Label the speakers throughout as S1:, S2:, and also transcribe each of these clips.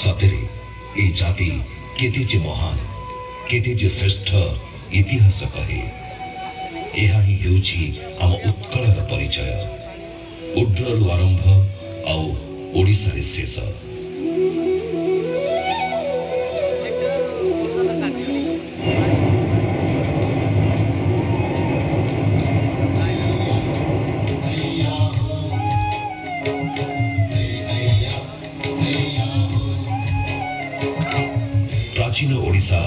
S1: सतरे ए जाति केते जे महान केते जे श्रेष्ठ इतिहास कहे। यह ही हेउछि आम उत्कलर परिचय। उड्ररु आरंभ आउ ओडिसा रे शेष। प्राचीन ओडिसा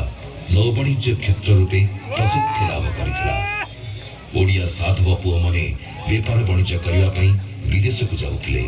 S1: नौवाणिज्य क्षेत्र रूपे प्रसिद्धि लाभ करथिला। ओडिया साधव पुओ मने व्यापार वाणिज्य करबा पई विदेश को जाउथिले।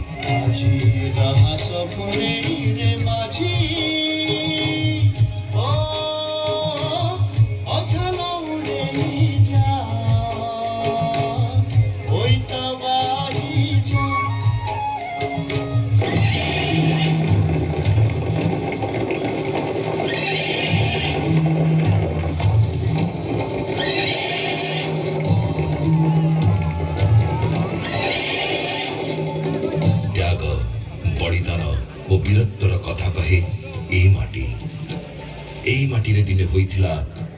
S1: वीरत्वर कथा कहे ए माटी। ए माटी रे दिने होइथिला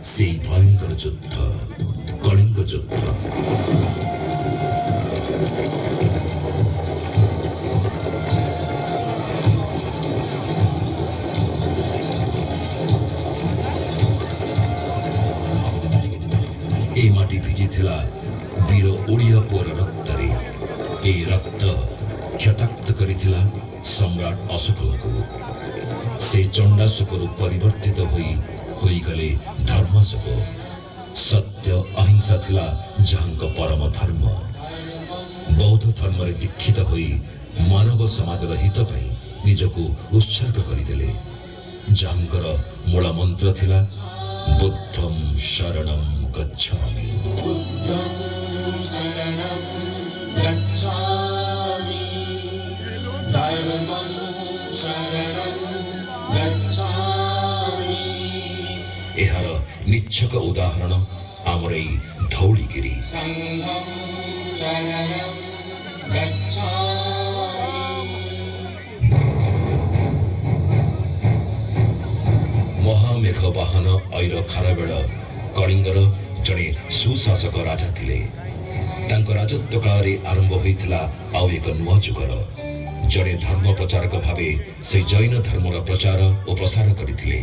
S1: सेई भयंकर युद्ध, कलिंग युद्ध। ए माटी भिजिथिला वीर ओडिया पुअर रक्तरे। ए रक्त क्षताक्त करिथिला सम्राट अशोक को। से चंडाशोक परिवर्तित होई गले धर्माशोक। सत्य अहिंसा थिला जहांक परम धर्म। बौद्ध धर्म रे दीक्षित होई मानव समाज हित पई निजको उत्सर्ग करिदेले। जहांकर मूल मंत्र थिला बुद्धं शरणं गच्छामि। एहार निच्छक उदाहरण आमर एई धौलीगिरी। महामेघ वाहन ऐर खारबेड़ कलिंगर जड़े सुशासक राजा थिले। तांको राजत्व काल रे आरंभ होइथिला आउ एक नुआ जुगर। जड़े धर्म प्रचारक भावे से जैन धर्मर प्रचार और प्रसार करथिले।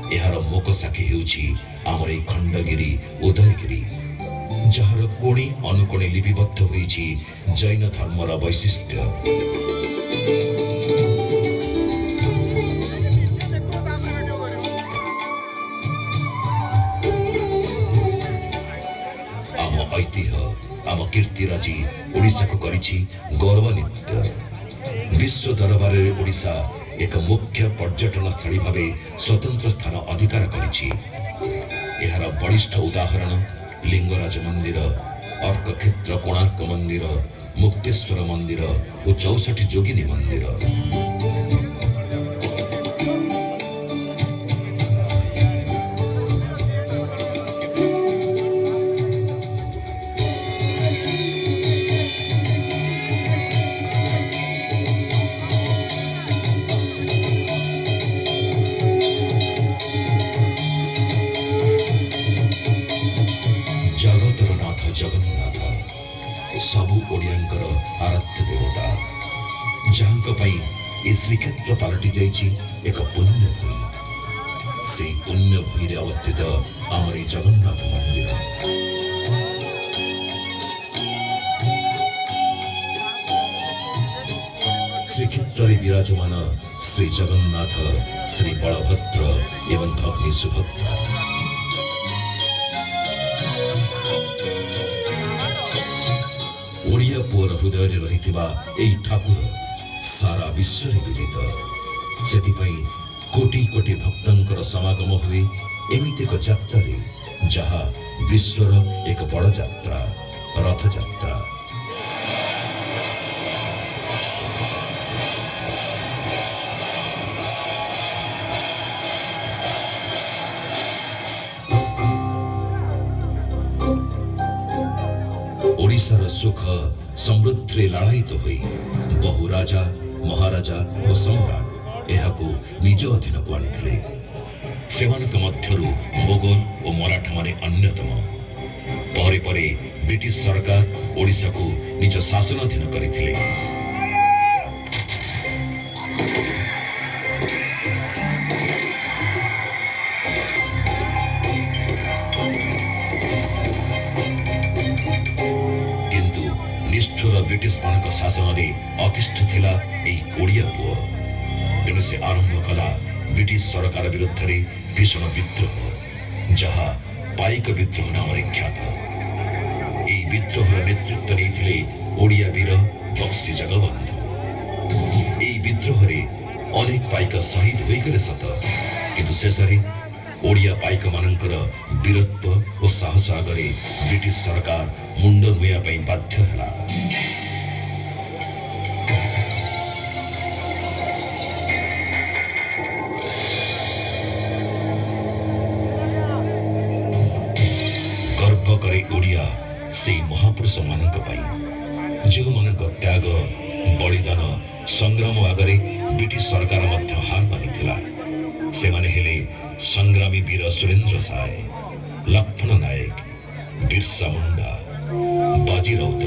S1: एहार मोक साखी हेउछि आमर एई खंडगिरी उदयगिरी, जहार कोणी अनुकोणी लिपिबद्ध होइछि जैन धर्मर वैशिष्ट्य। आम ऐतिह्य आम कीर्तिराजी ओडिसा को करिछि गौरवान्वित। विश्व दरबार रे ओडिसा एक मुख्य पर्यटन स्थली भावे स्वतंत्र स्थान अधिकार करिछि। एहार बलिष्ठ उदाहरण लिंगराज मंदिर, अर्कक्षेत्र कोणार्क मंदिर, मुक्तेश्वर मंदिर और 64 जोगिनी मंदिर। जगन्नाथ सबु ओडियांकर आराध्य देवता, जहांक पई ए श्रीक्षेत्र पालटि जाइछि एक पुण्य भूमि। से पुण्य भूमि रे अवस्थित आमर जगन्नाथ मंदिर। श्रीक्षेत्र रे विराजमान श्री जगन्नाथ, श्री बलभद्र एवं भगिनी सुभद्रा। ओडिया पुअर हृदय रे रहिथिबा एई ठाकुर सारा विश्व रे विदित। सेतिपई कोटि कोटि भक्तंकर समागम हुए एमिति एक यात्रा रे, जहा विश्वर एक बड़ यात्रा, रथ यात्रा। ओडिशार सुख समृद्धि लालायित हुई बहु राजा महाराजा और सम्राट ଏହାକୁ ନିଜ ଅଧୀନକୁ ଆଣିଥିଲେ। ସେମାନଙ୍କ ମଧ୍ୟରୁ ମୋଗଲ ଓ ମରାଠାମାନେ ଅନ୍ୟତମ। ପରେ ପରେ ବ୍ରିଟିଶ ସରକାର ଓଡ଼ିଶାକୁ ନିଜ ଶାସନାଧୀନ କରିଥିଲେ। କିନ୍ତୁ ନିଷ୍ଠୁର ବ୍ରିଟିଶମାନଙ୍କ ଶାସନରେ ଅତିଷ୍ଠ ଥିଲା ଏହି ଓଡ଼ିଆ ପୁଅ। ତେଣୁ ସେ ଆରମ୍ଭ କଲା ବ୍ରିଟିଶ ସରକାର ବିରୁଦ୍ଧରେ ଭୀଷଣ ବିଦ୍ରୋହ, ଯାହା ପାଇକ ବିଦ୍ରୋହ ନାମରେ ଖ୍ୟାତ। ଏହି ବିଦ୍ରୋହର ନେତୃତ୍ୱ ନେଇଥିଲେ ଓଡ଼ିଆ ବୀର ବକ୍ସି ଜଗବନ୍ଧୁ। ଏହି ବିଦ୍ରୋହରେ ଅନେକ ପାଇକ ଶହୀଦ ହୋଇଗଲେ ସତ, କିନ୍ତୁ ଶେଷରେ ଓଡ଼ିଆ ପାଇକମାନଙ୍କର ବୀରତ୍ୱ ଓ ସାହସ ଆଗରେ ବ୍ରିଟିଶ ସରକାର ମୁଣ୍ଡ ନୁଆଇବା ପାଇଁ ବାଧ୍ୟ ହେଲା। ଗର୍ବ କରେ ଓଡ଼ିଆ ସେଇ ମହାପୁରୁଷମାନଙ୍କ ପାଇଁ, ଯେଉଁମାନଙ୍କ ତ୍ୟାଗ, ବଳିଦାନ, ସଂଗ୍ରାମ ଆଗରେ ବ୍ରିଟିଶ ସରକାର ମଧ୍ୟ ହାର ମାନିଥିଲା। ସେମାନେ ହେଲେ ସଂଗ୍ରାମୀ ବୀର ସୁରେନ୍ଦ୍ର ସାଏ, ଲକ୍ଷ୍ମଣ ନାୟକ, ବିର୍ସା ମୁଣ୍ଡା, ବାଜି ରାଉତ,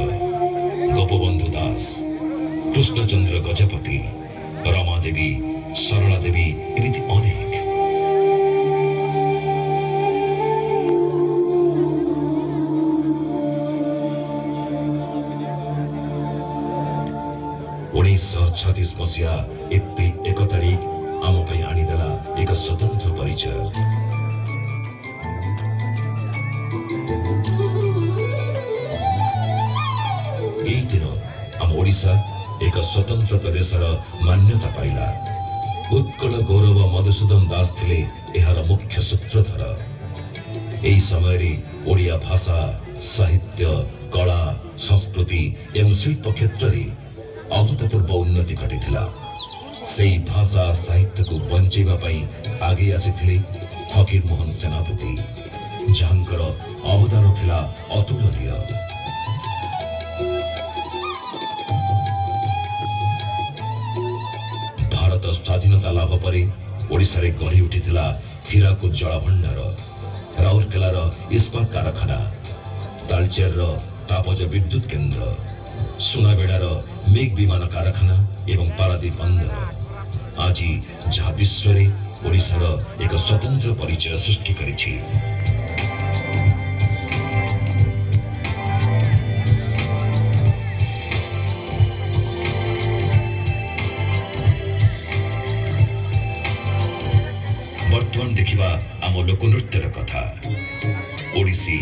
S1: ଗୋପବନ୍ଧୁ ଦାସ, କୃଷ୍ଣଚନ୍ଦ୍ର ଗଜପତି, ରମା ଦେବୀ, ସରଳା ଦେବୀ, ଏମିତି ଅନେକ। ମସିହା ଏପ୍ରିଲ 1 ତାରିଖ ଆମ ପାଇଁ ଆଣିଦେଲା ଏକ ସ୍ୱତନ୍ତ୍ର ପରିଚୟ। ଏହି ଦିନ ଆମ ଓଡ଼ିଶା ଏକ ସ୍ୱତନ୍ତ୍ର ପ୍ରଦେଶର ମାନ୍ୟତା ପାଇଲା। ଉତ୍କଳ ଗୌରବ ମଧୁସୂଦନ ଦାସ ଥିଲେ ଏହାର ମୁଖ୍ୟ ସୂତ୍ରଧର। ଏହି ସମୟରେ ଓଡ଼ିଆ ଭାଷା, ସାହିତ୍ୟ, କଳା, ସଂସ୍କୃତି ଏବଂ ଶିଳ୍ପ କ୍ଷେତ୍ରରେ ଅଭୂତପୂର୍ବ ଉନ୍ନତି ଘଟିଥିଲା। ସେହି ଭାଷା ସାହିତ୍ୟକୁ ବଞ୍ଚାଇବା ପାଇଁ ଆଗେଇ ଆସିଥିଲେ ଫକୀର ମୋହନ ସେନାପତି, ଯାହାଙ୍କର ଅବଦାନ ଥିଲା ଅତୁଳନୀୟ। ଭାରତ ସ୍ୱାଧୀନତା ଲାଭ ପରେ ଓଡ଼ିଶାରେ ଗଢ଼ି ଉଠିଥିଲା ହୀରାକୁଦ ଜଳଭଣ୍ଡାର, ରାଉରକେଲାର ଇସ୍ପାତ କାରଖାନା, ତାଳଚେରର ତାପଜ ବିଦ୍ୟୁତ କେନ୍ଦ୍ର, ସୁନାବେଡ଼ାର ମିଗ ବିମାନ କାରଖାନା ଏବଂ ପାରାଦୀପ ବନ୍ଦର, ଆଜି ଯାହା ବିଶ୍ୱରେ ଓଡ଼ିଶାର ଏକ ସ୍ୱତନ୍ତ୍ର ପରିଚୟ ସୃଷ୍ଟି କରିଛି। ବର୍ତ୍ତମାନ ଦେଖିବା ଆମ ଲୋକନୃତ୍ୟର କଥା। ଓଡ଼ିଶୀ,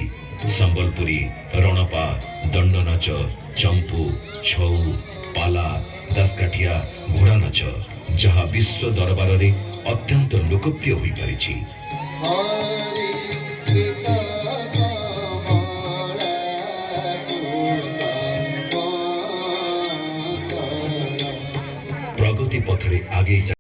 S1: ସମ୍ବଲପୁରୀ, ରଣପା, ଦଣ୍ଡନାଚ, ଚମ୍ପୁ, ଛଉ, ପାଲା, ଦାସକାଠିଆ, ଘୋଡ଼ା ନାଚ, ଯାହା ବିଶ୍ୱ ଦରବାରରେ ଅତ୍ୟନ୍ତ ଲୋକପ୍ରିୟ ହୋଇପାରିଛି। ପ୍ରଗତି ପଥରେ ଆଗେଇ